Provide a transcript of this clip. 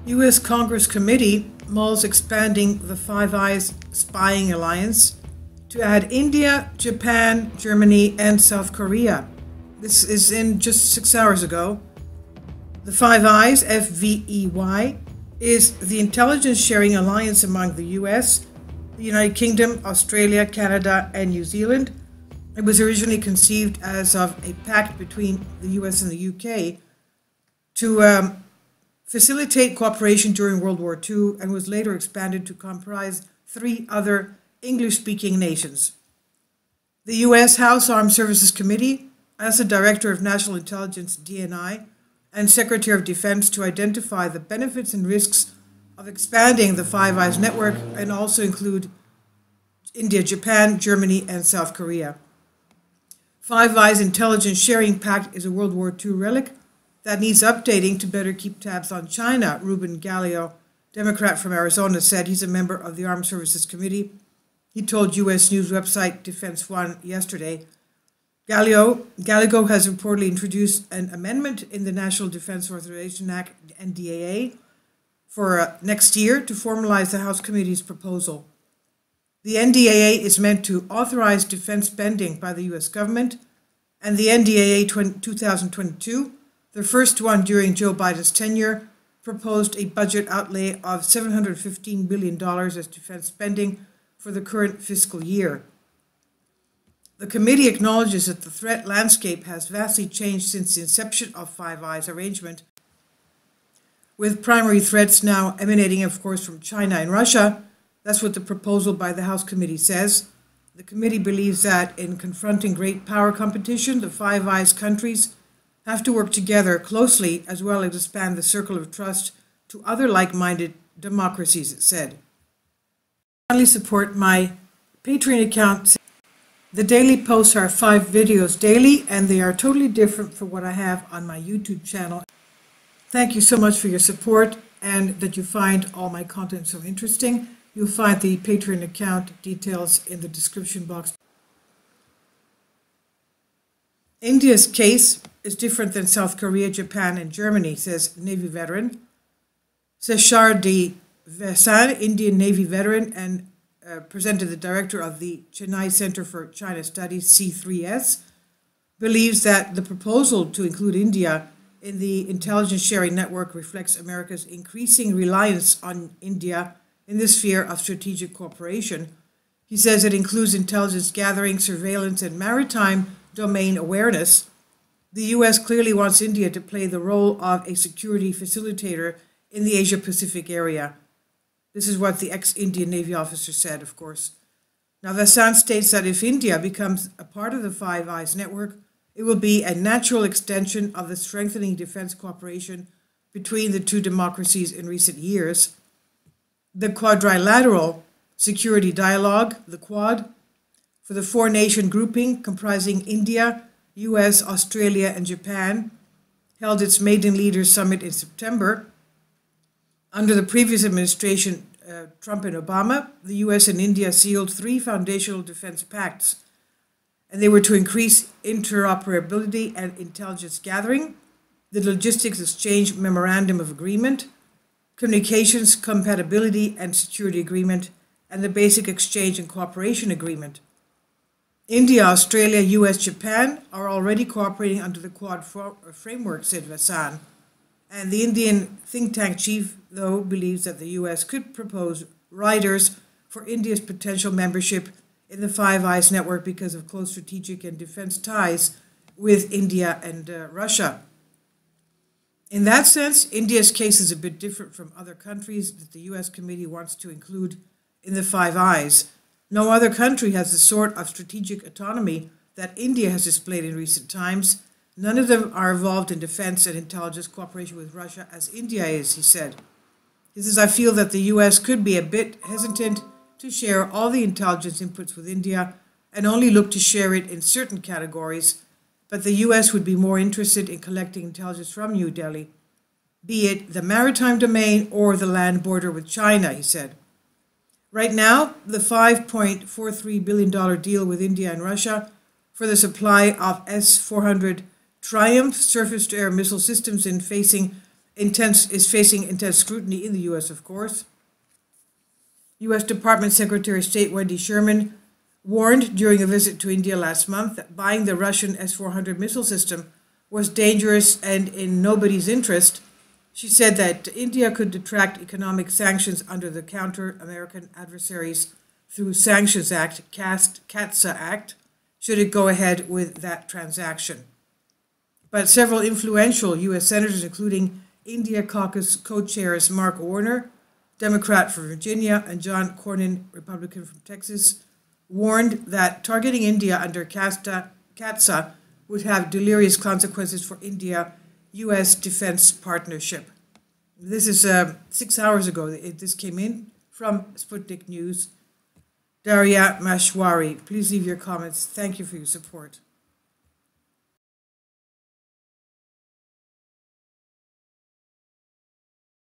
U.S. Congress Committee Mulls expanding the Five Eyes spying alliance to add India, Japan, Germany, and South Korea. This is in just 6 hours ago. The Five Eyes, FVEY, is the intelligence sharing alliance among the U.S., the United Kingdom, Australia, Canada, and New Zealand. It was originally conceived as of a pact between the U.S. and the U.K. to facilitate cooperation during World War II, and was later expanded to comprise 3 other English-speaking nations. The U.S. House Armed Services Committee asked the Director of National Intelligence, DNI, and Secretary of Defense to identify the benefits and risks of expanding the Five Eyes network and also include India, Japan, Germany, and South Korea. Five Eyes Intelligence Sharing Pact is a World War II relic that needs updating to better keep tabs on China, Ruben Gallego, Democrat from Arizona, said. He's a member of the Armed Services Committee. He told U.S. news website Defense One yesterday. Gallego has reportedly introduced an amendment in the National Defense Authorization Act, NDAA, for next year to formalize the House Committee's proposal. The NDAA is meant to authorize defense spending by the U.S. government, and the NDAA 2022, the first one during Joe Biden's tenure, proposed a budget outlay of $715 billion as defense spending for the current fiscal year. The committee acknowledges that the threat landscape has vastly changed since the inception of Five Eyes arrangement, with primary threats now emanating, of course, from China and Russia. That's what the proposal by the House Committee says. The committee believes that in confronting great power competition, the Five Eyes countries have to work together closely as well as expand the circle of trust to other like-minded democracies, it said. Finally, support my Patreon account. The daily posts are 5 videos daily, and they are totally different from what I have on my YouTube channel. Thank you so much for your support and that you find all my content so interesting. You'll find the Patreon account details in the description box. India's case is different than South Korea, Japan, and Germany, says Navy veteran. Seshar D. Vasan, Indian Navy veteran and presented the director of the Chennai Center for China Studies, C3S, believes that the proposal to include India in the intelligence sharing network reflects America's increasing reliance on India in the sphere of strategic cooperation. He says it includes intelligence gathering, surveillance, and maritime domain awareness. The U.S. clearly wants India to play the role of a security facilitator in the Asia-Pacific area. This is what the ex-Indian Navy officer said, of course. Now, Vasan states that if India becomes a part of the Five Eyes network, it will be a natural extension of the strengthening defense cooperation between the two democracies in recent years. The Quadrilateral Security Dialogue, the Quad, for the 4-nation grouping comprising India, US, Australia, and Japan, held its maiden leaders summit in September. Under the previous administration, Trump and Obama, the US and India sealed 3 foundational defense pacts, and they were to increase interoperability and intelligence gathering, the Logistics Exchange Memorandum of Agreement, Communications Compatibility and Security Agreement, and the Basic Exchange and Cooperation Agreement. India, Australia, US, Japan are already cooperating under the Quad framework, said Vasan. And the Indian think tank chief, though, believes that the US could propose riders for India's potential membership in the Five Eyes network because of close strategic and defense ties with India and Russia. In that sense, India's case is a bit different from other countries that the US committee wants to include in the Five Eyes. No other country has the sort of strategic autonomy that India has displayed in recent times. None of them are involved in defense and intelligence cooperation with Russia as India is, he said. He says, I feel that the US could be a bit hesitant to share all the intelligence inputs with India and only look to share it in certain categories, but the US would be more interested in collecting intelligence from New Delhi, be it the maritime domain or the land border with China, he said. Right now, the $5.43 billion deal with India and Russia for the supply of S-400 Triumph surface-to-air missile systems in facing is facing intense scrutiny in the U.S., of course. U.S. Department Secretary of State Wendy Sherman warned during a visit to India last month that buying the Russian S-400 missile system was dangerous and in nobody's interest. She said that India could detract economic sanctions under the Counter-American Adversaries Through Sanctions Act, CATSA Act, should it go ahead with that transaction. But several influential U.S. senators, including India Caucus co-chairs Mark Warner, Democrat from Virginia, and John Cornyn, Republican from Texas, warned that targeting India under CATSA would have delirious consequences for India-U.S. defense partnership. This is 6 hours ago. This came in from Sputnik News. Daria Mashwari, please leave your comments. Thank you for your support.